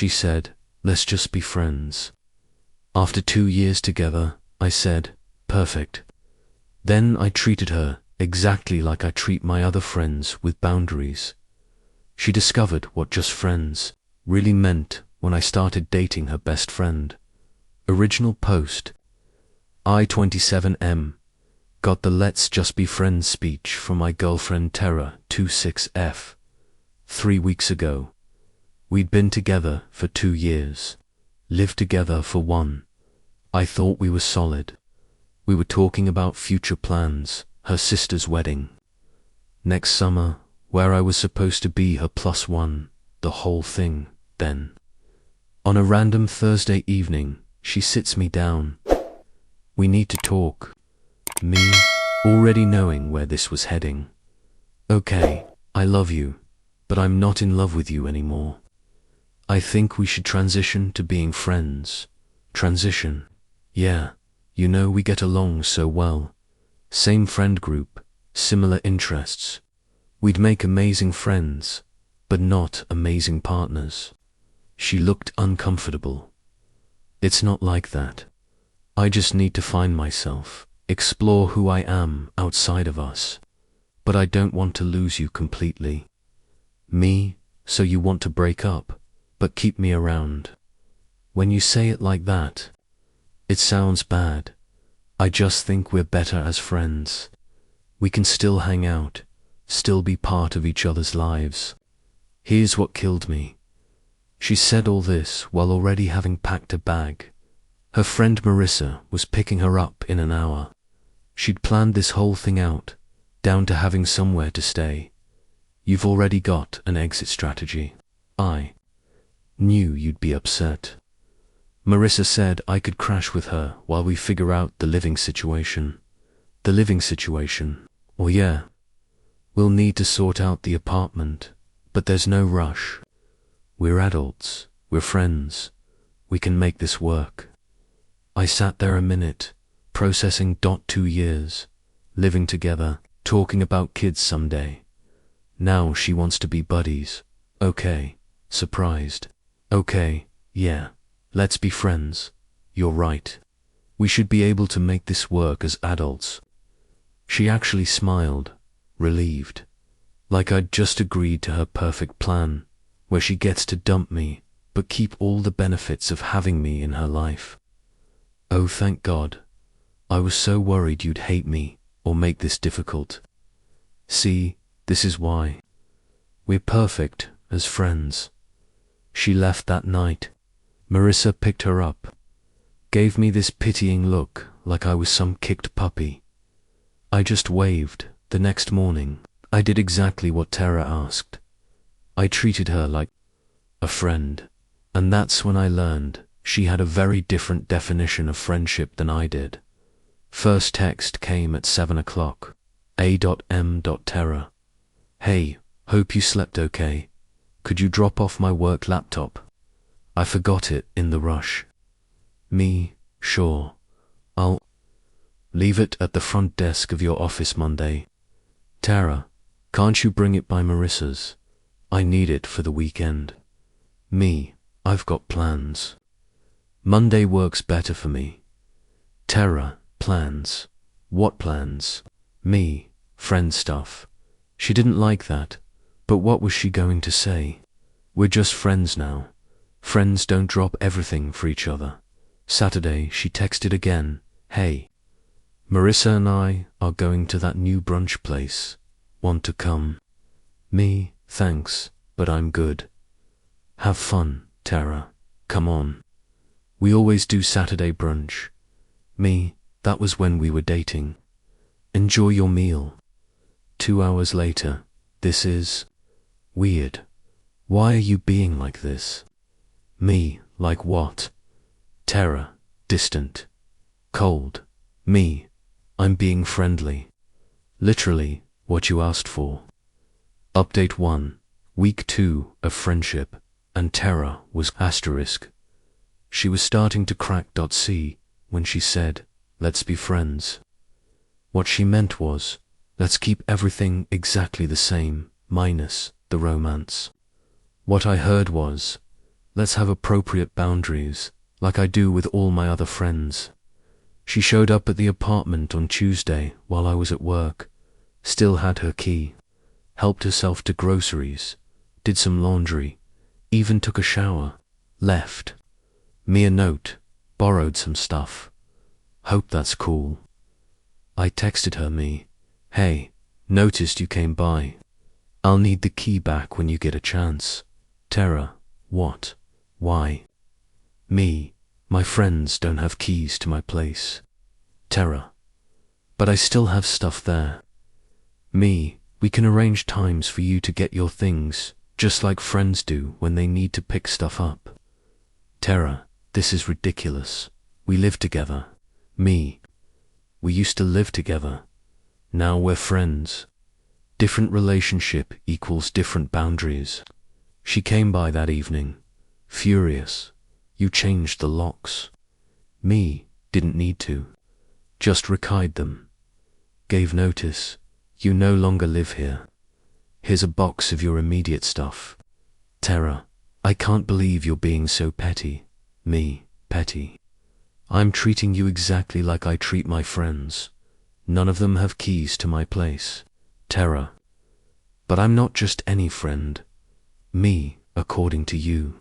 She said, let's just be friends. After 2 years together, I said, perfect. Then I treated her exactly like I treat my other friends, with boundaries. She discovered what just friends really meant when I started dating her best friend. Original post. I27M. Got the let's just be friends speech from my girlfriend Terra 26F 3 weeks ago. We'd been together for 2 years, lived together for 1. I thought we were solid. We were talking about future plans, her sister's wedding next summer, where I was supposed to be her +1, the whole thing. Then, on a random Thursday evening, she sits me down. We need to talk. Me, already knowing where this was heading. Okay, I love you, but I'm not in love with you anymore. I think we should transition to being friends. Transition. Yeah, you know we get along so well. Same friend group, similar interests. We'd make amazing friends, but not amazing partners. She looked uncomfortable. It's not like that. I just need to find myself, explore who I am outside of us. But I don't want to lose you completely. Me, so you want to break up, but keep me around. When you say it like that, it sounds bad. I just think we're better as friends. We can still hang out, still be part of each other's lives. Here's what killed me. She said all this while already having packed a bag. Her friend Marissa was picking her up in an hour. She'd planned this whole thing out, down to having somewhere to stay. You've already got an exit strategy. I knew you'd be upset. Marissa said I could crash with her while we figure out the living situation. The living situation. Well, yeah. We'll need to sort out the apartment, but there's no rush. We're adults. We're friends. We can make this work. I sat there a minute, processing. 2 years, living together, talking about kids someday. Now she wants to be buddies. Okay, surprised. Okay, yeah, let's be friends. You're right. We should be able to make this work as adults. She actually smiled, relieved, like I'd just agreed to her perfect plan, where she gets to dump me, but keep all the benefits of having me in her life. Oh, thank God. I was so worried you'd hate me or make this difficult. See, this is why. We're perfect as friends. She left that night. Marissa picked her up, gave me this pitying look like I was some kicked puppy. I just waved. The next morning, I did exactly what Tara asked. I treated her like a friend, and that's when I learned she had a very different definition of friendship than I did. First text came at 7 o'clock. A.M. Terra. Hey, hope you slept okay. Could you drop off my work laptop? I forgot it in the rush. Me, sure. I'll leave it at the front desk of your office Monday. Tara, can't you bring it by Marissa's? I need it for the weekend. Me, I've got plans. Monday works better for me. Tara, plans. What plans? Me, friend stuff. She didn't like that, but what was she going to say? We're just friends now. Friends don't drop everything for each other. Saturday, she texted again. Hey, Marissa and I are going to that new brunch place. Want to come? Me, thanks, but I'm good. Have fun, Tara. Come on. We always do Saturday brunch. Me, that was when we were dating. Enjoy your meal. 2 hours later. This is weird. Why are you being like this? Me, like what? Tara, distant. Cold. Me, I'm being friendly. Literally, what you asked for. Update 1. Week 2 of friendship, and Tara was *. She was starting to crack. C when she said, let's be friends. What she meant was, let's keep everything exactly the same, minus the romance. What I heard was, Let's have appropriate boundaries, like I do with all my other friends. She showed up at the apartment on Tuesday while I was at work, still had her key, helped herself to groceries, did some laundry, even took a shower, left. Me a note, borrowed some stuff. Hope that's cool. I texted her me, hey, noticed you came by. I'll need the key back when you get a chance. Tara, what? Why? Me, my friends don't have keys to my place. Tara, but I still have stuff there. Me, we can arrange times for you to get your things, just like friends do when they need to pick stuff up. Tara, this is ridiculous. We live together. Me, we used to live together. Now we're friends. Different relationship equals different boundaries. She came by that evening, furious. You changed the locks. Me, didn't need to. Just rekeyed them. Gave notice. You no longer live here. Here's a box of your immediate stuff. Tara, I can't believe you're being so petty. Me, petty. I'm treating you exactly like I treat my friends. None of them have keys to my place. Tara, but I'm not just any friend. Me, according to you.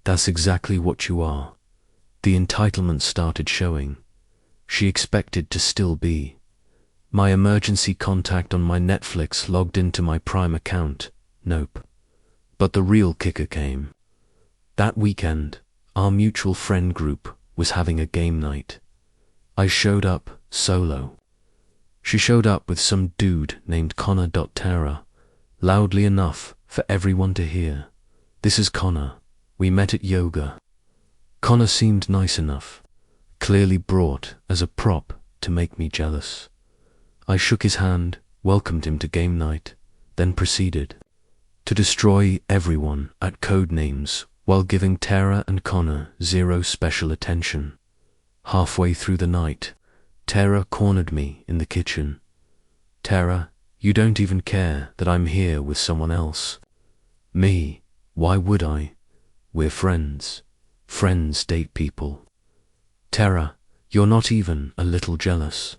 That's exactly what you are. The entitlement started showing. She expected to still be. My emergency contact on my Netflix logged into my Prime account. Nope. But the real kicker came. That weekend, our mutual friend group was having a game night. I showed up solo. She showed up with some dude named Connor. Tara, loudly enough for everyone to hear. This is Connor. We met at yoga. Connor seemed nice enough, clearly brought as a prop to make me jealous. I shook his hand, welcomed him to game night, then proceeded to destroy everyone at code names while giving Tara and Connor zero special attention. Halfway through the night, Tara cornered me in the kitchen. Tara, you don't even care that I'm here with someone else. Me, why would I? We're friends. Friends date people. Tara, you're not even a little jealous.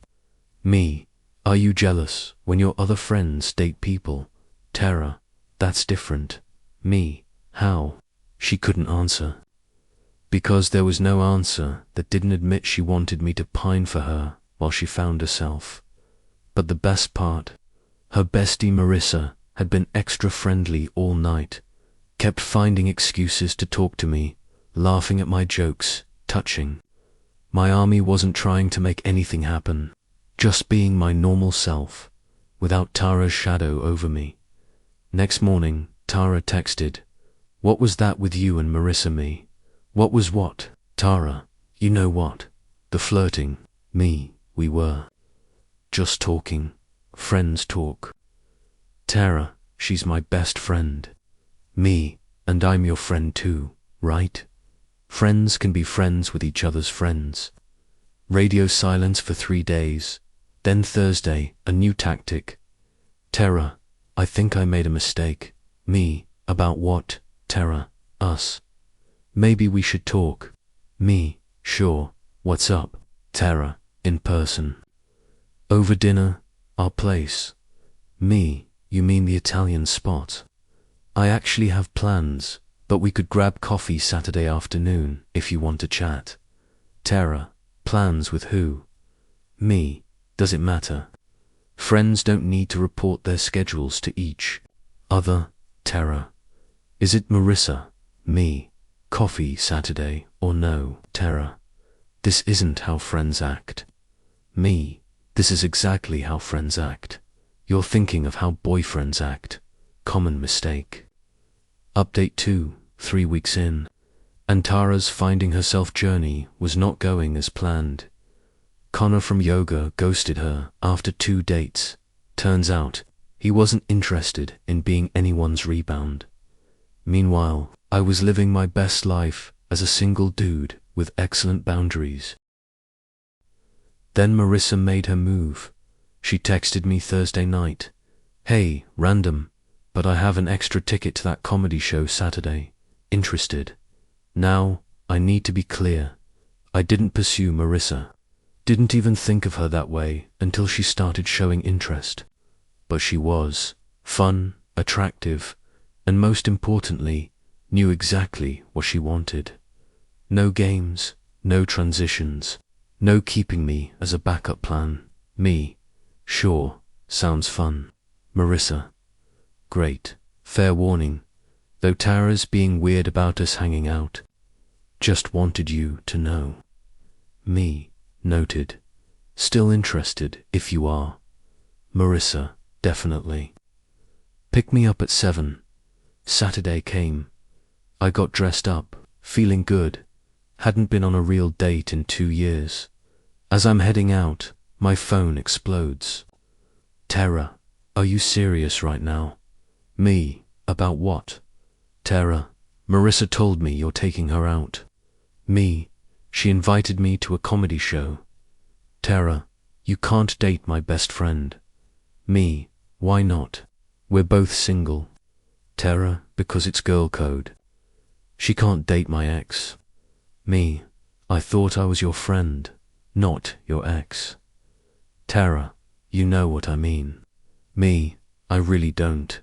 Me, are you jealous when your other friends date people? Tara, that's different. Me, how? She couldn't answer. Because there was no answer that didn't admit she wanted me to pine for her while she found herself. But the best part, her bestie Marissa had been extra friendly all night, kept finding excuses to talk to me, laughing at my jokes, touching. My army wasn't trying to make anything happen, just being my normal self, without Tara's shadow over me. Next morning, Tara texted, "What was that with you and Marissa me?" What was what? Tara, you know what? The flirting. Me, we were just talking. Friends talk. Tara, she's my best friend. Me, and I'm your friend too, right? Friends can be friends with each other's friends. Radio silence for 3 days. Then Thursday, a new tactic. Tara, I think I made a mistake. Me, about what? Tara, us. Maybe we should talk. Me, sure. What's up? Tara, in person. Over dinner, our place. Me, you mean the Italian spot? I actually have plans, but we could grab coffee Saturday afternoon if you want to chat. Tara, plans with who? Me, does it matter? Friends don't need to report their schedules to each other. Tara, is it Marissa? Me, coffee Saturday or no? Tara, this isn't how friends act. Me, this is exactly how friends act. You're thinking of how boyfriends act. Common mistake. Update 2, 3 weeks in, and Tara's finding herself journey was not going as planned. Connor from yoga ghosted her after 2 dates. Turns out, he wasn't interested in being anyone's rebound. Meanwhile, I was living my best life as a single dude with excellent boundaries. Then Marissa made her move. She texted me Thursday night. Hey, random, but I have an extra ticket to that comedy show Saturday. Interested? Now, I need to be clear. I didn't pursue Marissa. Didn't even think of her that way until she started showing interest. But she was fun, attractive, and most importantly, knew exactly what she wanted. No games, no transitions, no keeping me as a backup plan. Me, sure, sounds fun. Marissa, great. Fair warning, though Tara's being weird about us hanging out. Just wanted you to know. Me, noted. Still interested if you are. Marissa, definitely. Pick me up at 7. Saturday came. I got dressed up, feeling good. Hadn't been on a real date in 2 years. As I'm heading out, my phone explodes. Tara, are you serious right now? Me, about what? Tara, Marissa told me you're taking her out. Me, she invited me to a comedy show. Tara, you can't date my best friend. Me, why not? We're both single. Tara, because it's girl code. She can't date my ex. Me, I thought I was your friend, not your ex. Tara, you know what I mean. Me, I really don't.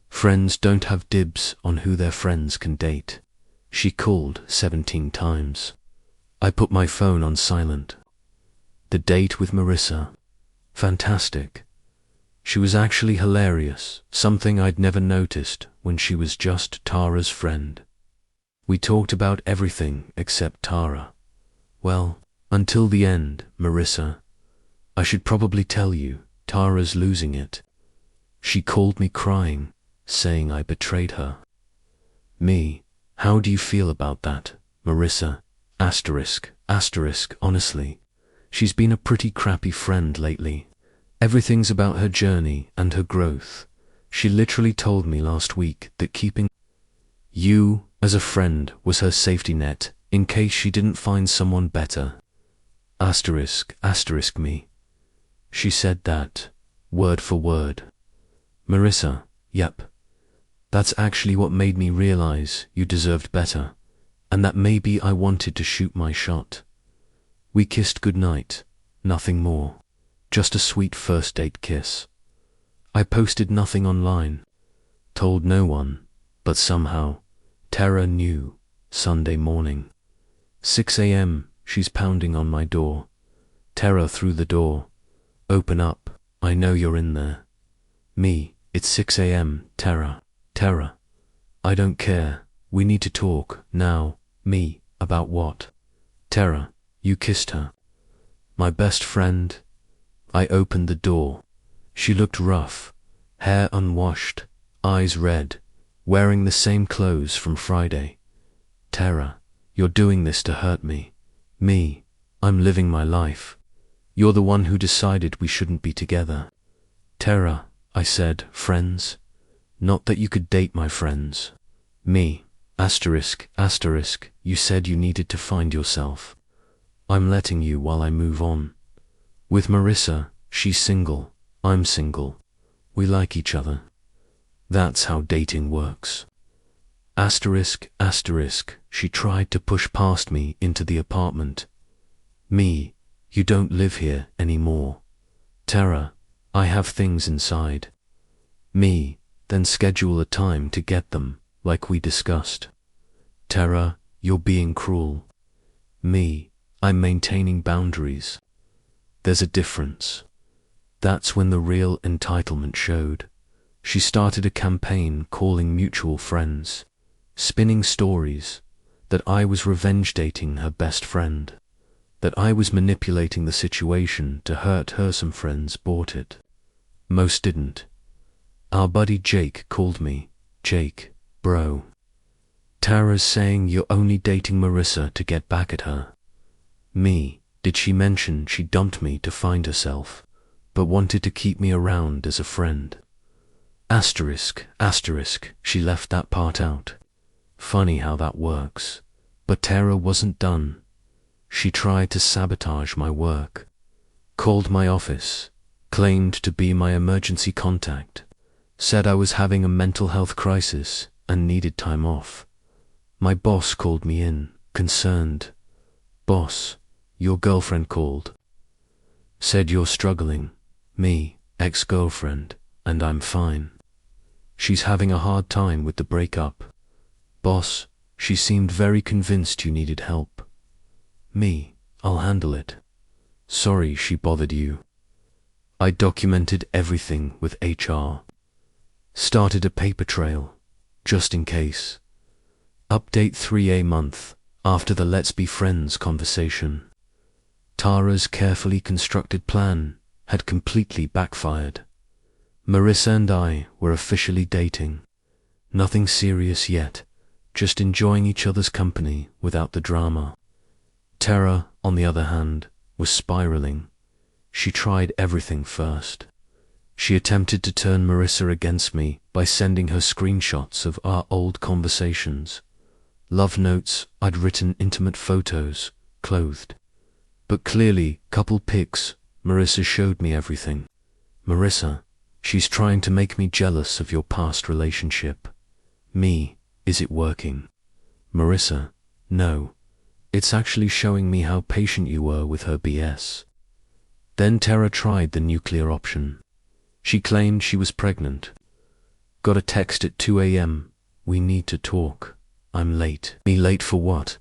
Friends don't have dibs on who their friends can date. She called 17 times. I put my phone on silent. The date with Marissa. Fantastic. She was actually hilarious, something I'd never noticed when she was just Tara's friend. We talked about everything except Tara. Well, until the end, Marissa. I should probably tell you, Tara's losing it. She called me crying, saying I betrayed her. Me, how do you feel about that, Marissa? Honestly, she's been a pretty crappy friend lately. Everything's about her journey and her growth. She literally told me last week that keeping you as a friend was her safety net in case she didn't find someone better. Me. She said that, word for word. Marissa, yep. That's actually what made me realize you deserved better, and that maybe I wanted to shoot my shot. We kissed goodnight, nothing more, just a sweet first date kiss. I posted nothing online, told no one, but somehow, Tara knew. Sunday morning. 6 a.m, she's pounding on my door. Tara through the door. Open up, I know you're in there. Me, it's 6 a.m, Tara. Tara, I don't care, we need to talk, now. Me, about what? Tara, you kissed her. My best friend. I opened the door. She looked rough, hair unwashed, eyes red, wearing the same clothes from Friday. Tara, you're doing this to hurt me. Me, I'm living my life. You're the one who decided we shouldn't be together. Tara, I said, friends? Not that you could date my friends. Me, you said you needed to find yourself. I'm letting you while I move on. With Marissa, she's single, I'm single. We like each other. That's how dating works. She tried to push past me into the apartment. Me, you don't live here anymore. Tara, I have things inside. Me, then schedule a time to get them, like we discussed. Tara, you're being cruel. Me, I'm maintaining boundaries. There's a difference. That's when the real entitlement showed. She started a campaign calling mutual friends, spinning stories, that I was revenge dating her best friend, that I was manipulating the situation to hurt her. Some friends bought it. Most didn't. Our buddy Jake called me. Jake, bro. Tara's saying you're only dating Marissa to get back at her. Me, did she mention she dumped me to find herself, but wanted to keep me around as a friend? She left that part out. Funny how that works. But Tara wasn't done. She tried to sabotage my work. Called my office, claimed to be my emergency contact, said I was having a mental health crisis and needed time off. My boss called me in, concerned. Boss, your girlfriend called. Said you're struggling. Me, ex-girlfriend, and I'm fine. She's having a hard time with the breakup. Boss, she seemed very convinced you needed help. Me, I'll handle it. Sorry she bothered you. I documented everything with HR. Started a paper trail, just in case. Update 3 month after the let's be friends conversation. Tara's carefully constructed plan had completely backfired. Marissa and I were officially dating. Nothing serious yet, just enjoying each other's company without the drama. Tara, on the other hand, was spiraling. She tried everything first. She attempted to turn Marissa against me by sending her screenshots of our old conversations. Love notes I'd written, intimate photos, clothed. But clearly, couple pics, Marissa showed me everything. Marissa, she's trying to make me jealous of your past relationship. Me, is it working? Marissa, no. It's actually showing me how patient you were with her BS. Then Tara tried the nuclear option. She claimed she was pregnant. Got a text at 2 a.m. We need to talk. I'm late. Me late for what?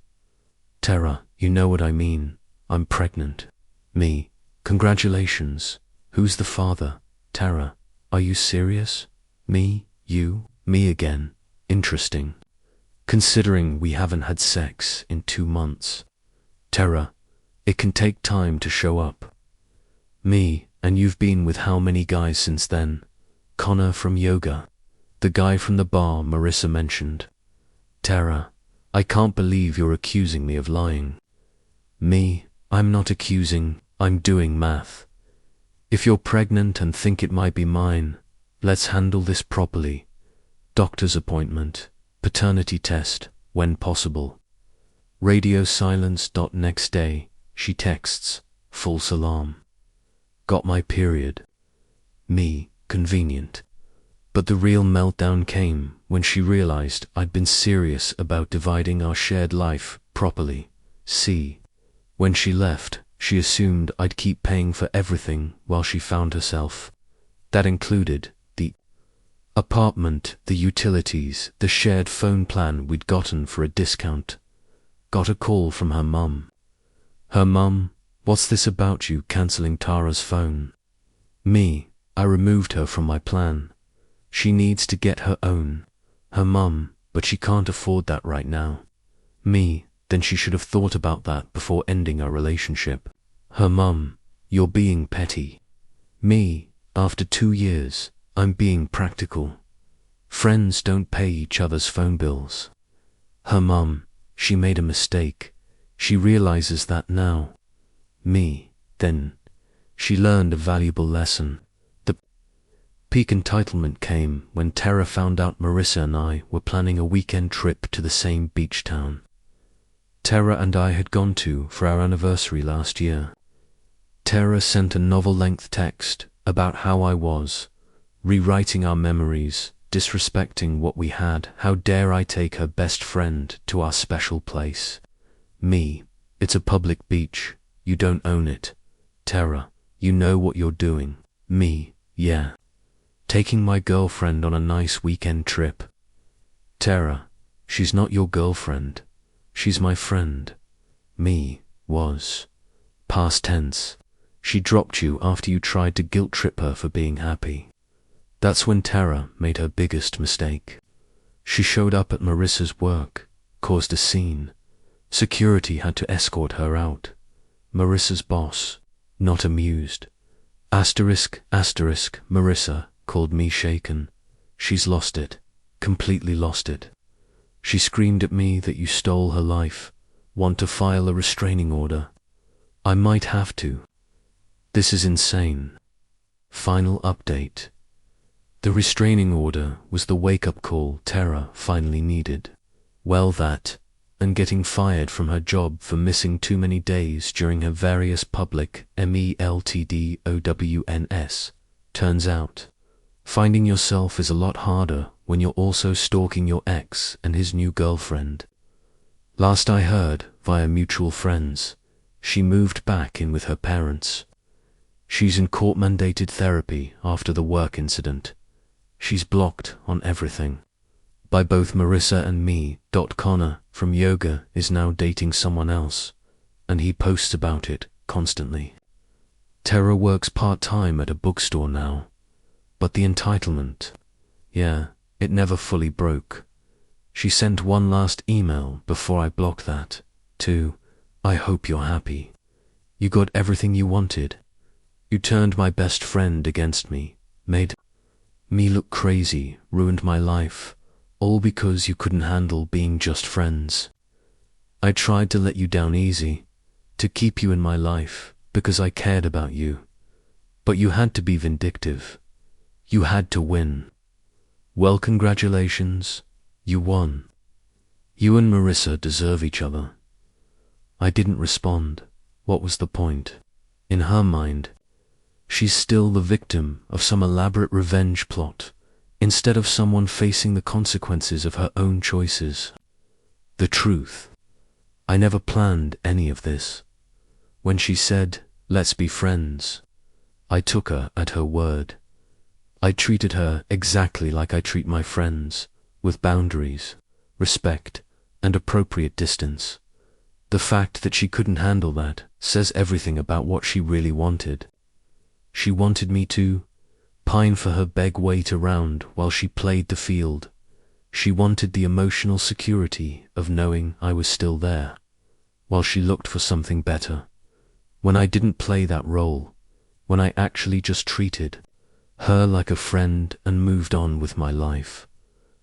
Tara, you know what I mean. I'm pregnant. Me, congratulations. Who's the father? Tara, are you serious? Me, you, me again. Interesting. Considering we haven't had sex in 2 months. Tara, it can take time to show up. Me, and you've been with how many guys since then? Connor from yoga. The guy from the bar Marissa mentioned. Tara, I can't believe you're accusing me of lying. Me, I'm not accusing, I'm doing math. If you're pregnant and think it might be mine, let's handle this properly. Doctor's appointment, paternity test, when possible. Radio silence. Next day, she texts, false alarm. Got my period. Me, convenient. But the real meltdown came when she realized I'd been serious about dividing our shared life properly. See, when she left, she assumed I'd keep paying for everything while she found herself. That included the apartment, the utilities, the shared phone plan we'd gotten for a discount. Got a call from her mum. Her mum, what's this about you cancelling Tara's phone? Me, I removed her from my plan. She needs to get her own. Her mum, but she can't afford that right now. Me, then she should have thought about that before ending our relationship. Her mum, you're being petty. Me, after 2 years, I'm being practical. Friends don't pay each other's phone bills. Her mum, she made a mistake. She realizes that now. Me, then, she learned a valuable lesson. The peak entitlement came when Tara found out Marissa and I were planning a weekend trip to the same beach town Tara and I had gone to for our anniversary last year. Tara sent a novel-length text about how I was, rewriting our memories, disrespecting what we had. How dare I take her best friend to our special place? Me, it's a public beach, you don't own it. Tara, you know what you're doing. Me, yeah. Taking my girlfriend on a nice weekend trip. Tara, she's not your girlfriend. She's my friend. Me, was. Past tense. She dropped you after you tried to guilt trip her for being happy. That's when Tara made her biggest mistake. She showed up at Marissa's work, caused a scene. Security had to escort her out. Marissa's boss, not amused. Asterisk, Marissa called me shaken. She's lost it, completely lost it. She screamed at me that you stole her life, want to file a restraining order. I might have to. This is insane. Final update. The restraining order was the wake-up call Tara finally needed. Well, that, and getting fired from her job for missing too many days during her various public meltdowns. Turns out, finding yourself is a lot harder when you're also stalking your ex and his new girlfriend. Last I heard, via mutual friends, she moved back in with her parents. She's in court-mandated therapy after the work incident. She's blocked on everything. By both Marissa and me. Connor from yoga is now dating someone else, and he posts about it constantly. Tara works part-time at a bookstore now, but the entitlement, it never fully broke. She sent one last email before I blocked that, to, I hope you're happy. You got everything you wanted. You turned my best friend against me, made me look crazy, ruined my life, all because you couldn't handle being just friends. I tried to let you down easy, to keep you in my life, because I cared about you. But you had to be vindictive. You had to win. Well, congratulations, you won. You and Marissa deserve each other. I didn't respond. What was the point? In her mind, she's still the victim of some elaborate revenge plot, instead of someone facing the consequences of her own choices. The truth, I never planned any of this. When she said, let's be friends, I took her at her word. I treated her exactly like I treat my friends, with boundaries, respect, and appropriate distance. The fact that she couldn't handle that says everything about what she really wanted. She wanted me to pine for her, beg wait around while she played the field. She wanted the emotional security of knowing I was still there, while she looked for something better. When I didn't play that role, when I actually just treated her like a friend and moved on with my life,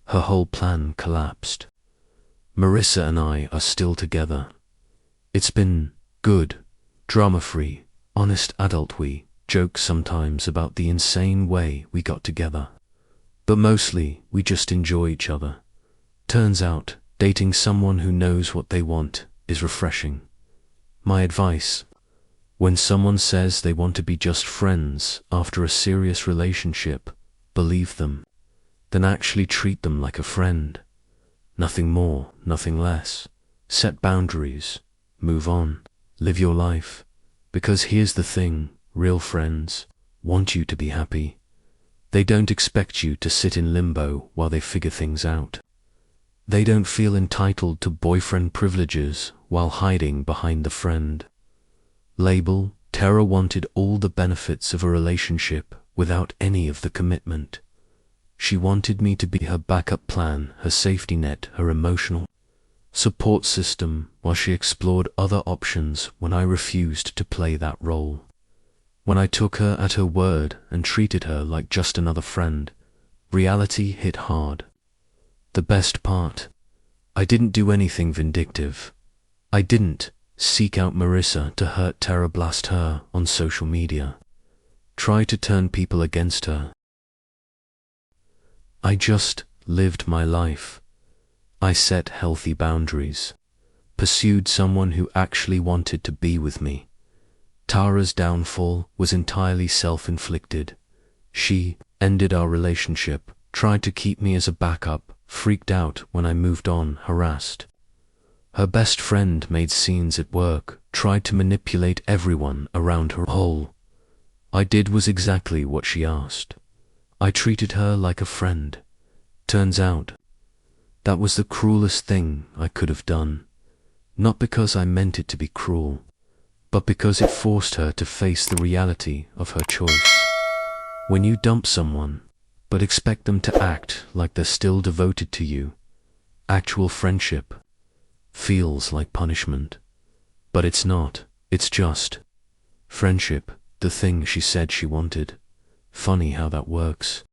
her whole plan collapsed. Marissa and I are still together. It's been good, drama-free, honest adult. We joke sometimes about the insane way we got together, but mostly we just enjoy each other. Turns out, dating someone who knows what they want is refreshing. My advice: when someone says they want to be just friends after a serious relationship, believe them. Then actually treat them like a friend. Nothing more, nothing less. Set boundaries. Move on. Live your life. Because here's the thing, real friends want you to be happy. They don't expect you to sit in limbo while they figure things out. They don't feel entitled to boyfriend privileges while hiding behind the friend label. Tara wanted all the benefits of a relationship without any of the commitment. She wanted me to be her backup plan, her safety net, her emotional support system, while she explored other options when I refused to play that role. When I took her at her word and treated her like just another friend, reality hit hard. The best part, I didn't do anything vindictive. I didn't seek out Marissa to hurt Tara, blast her on social media, try to turn people against her. I just lived my life. I set healthy boundaries, pursued someone who actually wanted to be with me. Tara's downfall was entirely self-inflicted. She ended our relationship, tried to keep me as a backup, freaked out when I moved on, harassed. Her best friend made scenes at work, tried to manipulate everyone around her. All I did was exactly what she asked. I treated her like a friend. Turns out, that was the cruelest thing I could have done. Not because I meant it to be cruel, but because it forced her to face the reality of her choice. When you dump someone, but expect them to act like they're still devoted to you, actual friendship feels like punishment. But it's not, it's just friendship, the thing she said she wanted. Funny how that works.